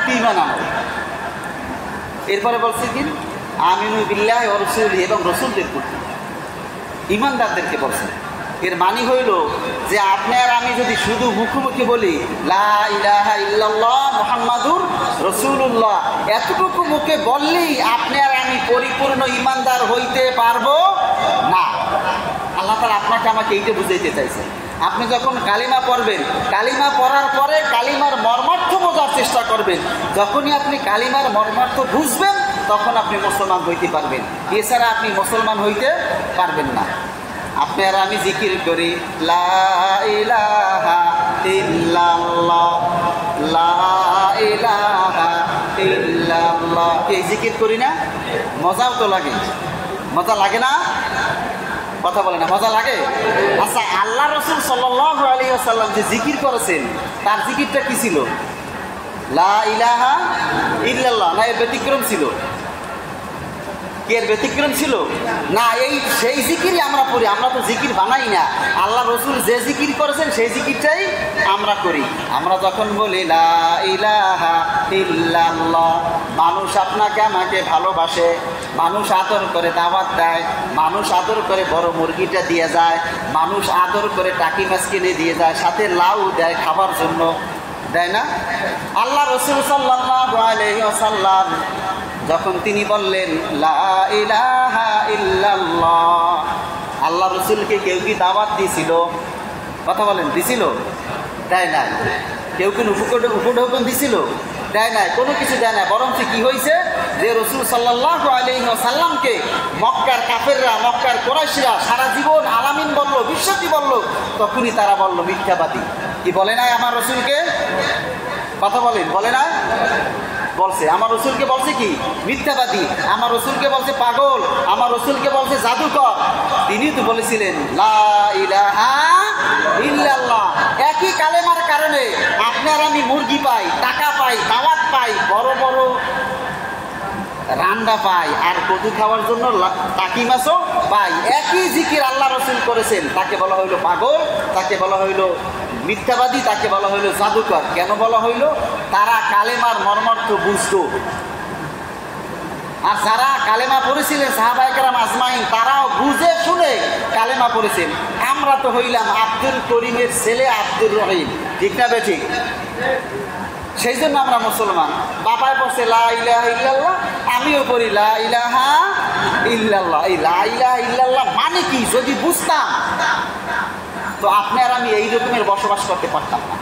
প্রতি ঈমান আনো। এরপরে বলছে কি আমিনু বিল্লাহি ওয়া রাসূলিহি, এবং রাসূলদের প্রতি, ঈমানদারদেরকে বলছে। এর মানে হইল যে আপনি আর আমি যদি শুধু মুখোমুখি বলি লা ইলাহা ইল্লাল্লাহ মুহাম্মাদুর রাসূলুল্লাহ, এতটুকু মুখে বললেই আপনি আর আমি পরিপূর্ণ ঈমানদার হইতে পারবো না। আল্লাহ তাআলা আপনাকে আমাকে এইটা বুঝাইতে চাইছে। আপনি যখন কালিমা পড়বেন, কালিমা পড়ার পরে কালিমার মর্মার্থ বোঝার চেষ্টা করবেন। যখনই আপনি কালিমার মর্মার্থ বুঝবেন তখন আপনি মুসলমান হইতে পারবেন, এছাড়া আপনি মুসলমান হইতে পারবেন না। আপনি আর আমি জিকির করি লা ইলাহা ইল্লাল্লাহ, লা ইলাহা ইল্লাল্লাহ, এই জিকির করি না? মজাও তো লাগে, মজা লাগে না? কথা বলে না, মজা লাগে? আচ্ছা, আল্লাহ রাসূল সাল্লাল্লাহু আলাইহি ওয়াসাল্লাম যে জিকির করেছেন তার জিকিরটা কি ছিল? লা ইলাহা ইল্লাল্লাহ, না এর ব্যতিক্রম ছিল? কি এর ব্যতিক্রম ছিল? না, এই সেই জিকিরই আমরা পড়ি। আমরা তো জিকির বানাই না, আল্লাহ রাসূল যে জিকির করেছেন সেই জিকিরটাই আমরা করি। আমরা যখন বলি লা ইলাহা ইল্লাল্লাহ, মানুষ আপনাকে আমাকে ভালোবাসে, মানুষ আদর করে দাওয়াত দেয়, মানুষ আদর করে বড় মুরগিটা দিয়ে যায়, মানুষ আদর করে টাকি মাছ কিনে দিয়ে যায়, সাথে লাউ দেয় খাবার জন্য, দেয় না? আল্লাহ রাসূল সাল্লাল্লাহু আলাইহি ওয়াসাল্লাম যখন তিনি বললেন লা ইলাহা ইল্লাল্লাহ, আল্লাহ রাসূলকে কেউ কি দাওয়াত দিয়েছিল? কথা বলেন, দিছিল? দেয় নাই। কেউ কি উপঢৌকন দিছিল? দেয় নাই, কোনো কিছু দেয় না। বরং কি হয়েছে যে রাসূল সাল্লাল্লাহু আলাইহি ওয়াসাল্লামকে মক্কার কাফেররা, মক্কার কুরাইশরা সারা জীবন আলামিন বলল, বিশ্বতি বলল, তখনই তারা বলল মিথ্যাবাদী। কি বলে নাই আমার রাসূলকে? কথা বলেন, বলে না? বলছে। আমার রাসূলকে বলছে কি? মিথ্যাবাদী। আমার রাসূলকে বলছে পাগল, আমার রাসূলকে বলছে জাদুকর। তিনি তো বলেছিলেন লা ইলাহা ইল্লাল্লাহ। একই কালেমার কারণে আপনার আমি মুরগি পাই, টাকা পাই, দাওয়াত পাই, বড় বড় রান্না পাই, আর কদু খাওয়ার জন্য টাকি মাছও পাই। একই জিকির আল্লাহ রাসূল করেছেন, তাকে বলা হইল পাগল, তাকে বলা হইল মিথ্যাবাদী, তাকে বলা হইল জাদুকর। কেন বলা হইল? তারা কালেমার মর্মার্থ বুঝত। আর যারা কালেমা পড়েছিলেন সাহাবায়ে কেরাম আজমাইন, তারাও বুঝে শুনে কালেমা পড়েছেন। আমরা তো হইলাম আব্দুল করিমের ছেলে আব্দুর রহিম, ঠিক না বেঠিক? সেই জন্য আমরা মুসলমান। বাবাই পড়ছে লা ইলাহা ইল্লাল্লাহ, আমিও পড়ি লা ইলাহা ইল্লাল্লাহ। এই লা ইলাহা ইল্লাল্লাহ মানে কি যদি বুঝতাম, তো আপনি আর আমি এই রকমের বসবাস করতে পারতাম না,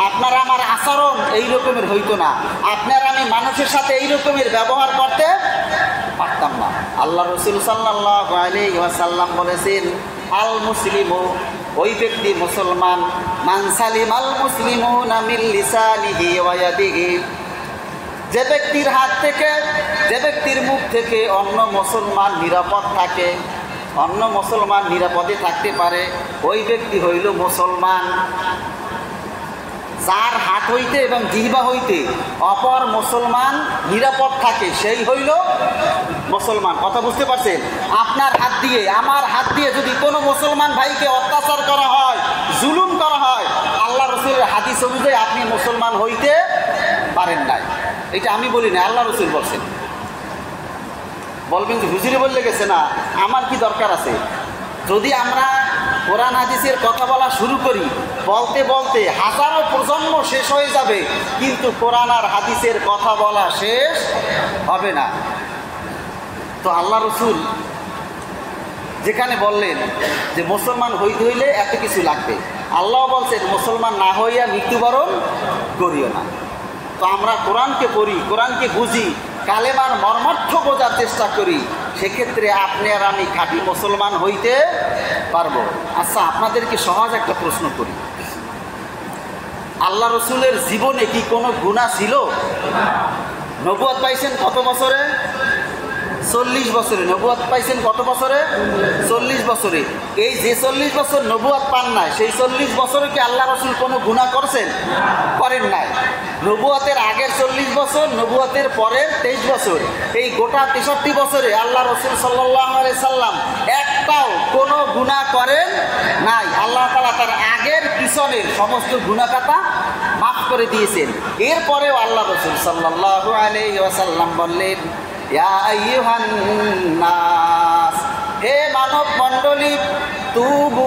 আপনার আমার আচরণ এই রকমের হইতো না, আপনার আমি মানুষের সাথে এই রকমের ব্যবহার করতে পারতাম না। আল্লাহ রাসূল সাল্লাল্লাহু আলাইহি ওয়াসাল্লাম বলেছেন আল মুসলিমু, ওই ব্যক্তি মুসলমান, মান সালিমাল মুসলিমুনা মিন লিসানিহি ওয়া ইয়াদিহি, যে ব্যক্তির হাত থেকে, যে ব্যক্তির মুখ থেকে অন্য মুসলমান নিরাপদ থাকে, অন্য মুসলমান নিরাপদে থাকতে পারে, ওই ব্যক্তি হইল মুসলমান। যার হাত হইতে এবং জিহ্বা হইতে অপর মুসলমান নিরাপদ থাকে, সেই হইল মুসলমান। কথা বুঝতে পারছেন? আপনার হাত দিয়ে, আমার হাত দিয়ে যদি কোনো মুসলমান ভাইকে অত্যাচার করা হয়, জুলুম করা হয়, আল্লাহ রাসূলের হাদিস অনুযায়ী আপনি মুসলমান হইতে পারেন নাই। এটা আমি বলি না, আল্লাহ রাসূল বলছেন। বলবেন যে হুজুরে বললে গেছে না, আমার কি দরকার আছে? যদি আমরা কোরআন হাদিসের কথা বলা শুরু করি, বলতে বলতে হাজারো প্রজন্ম শেষ হয়ে যাবে, কিন্তু কোরআন আর হাদিসের কথা বলা শেষ হবে না। তো আল্লাহ রাসূল যেখানে বললেন যে মুসলমান হইতে হইলে এত কিছু লাগবে, আল্লাহ বলছেন মুসলমান না হইয়া মৃত্যুবরণ করিও না। তো আমরা কোরআনকে পড়ি, কোরআনকে বুঝি, কালেমার মর্মার্থ বোঝার চেষ্টা করি, সেক্ষেত্রে আপনি আর আমি খাঁটি মুসলমান হইতে পারবো। আচ্ছা, আপনাদেরকে সহজ একটা প্রশ্ন করি, আল্লাহ রাসূলের জীবনে কি কোনো গুনাহ ছিল? নবুয়ত পাইছেন কত বছরে? 40 বছরে। নবুয়ত পাইছেন কত বছরে? 40 বছরে। এই যে 40 বছর নবুয়ত পান নাই, সেই 40 বছরে কি আল্লাহ রাসূল কোনো গুনাহ করছেন? করেন নাই। নবুয়তের আগের 40 বছর, নবুয়তের পরের 23 বছর, এই গোটা 63 বছরে আল্লাহ রাসূল সাল্লাল্লাহু আলাইহি সাল্লাম একটাও কোনো গুনাহ করেন নাই। আল্লাহ তাআলা তার আগের পিছনের সমস্ত গুনাহ খাতা মাফ করে দিয়েছেন। এরপরেও আল্লাহ রাসূল সাল্লাল্লাহু আলাইহি ওয়াসাল্লাম বললেন, ইয়া আইয়ুহান নাস, হে মানব মণ্ডলী, তুবু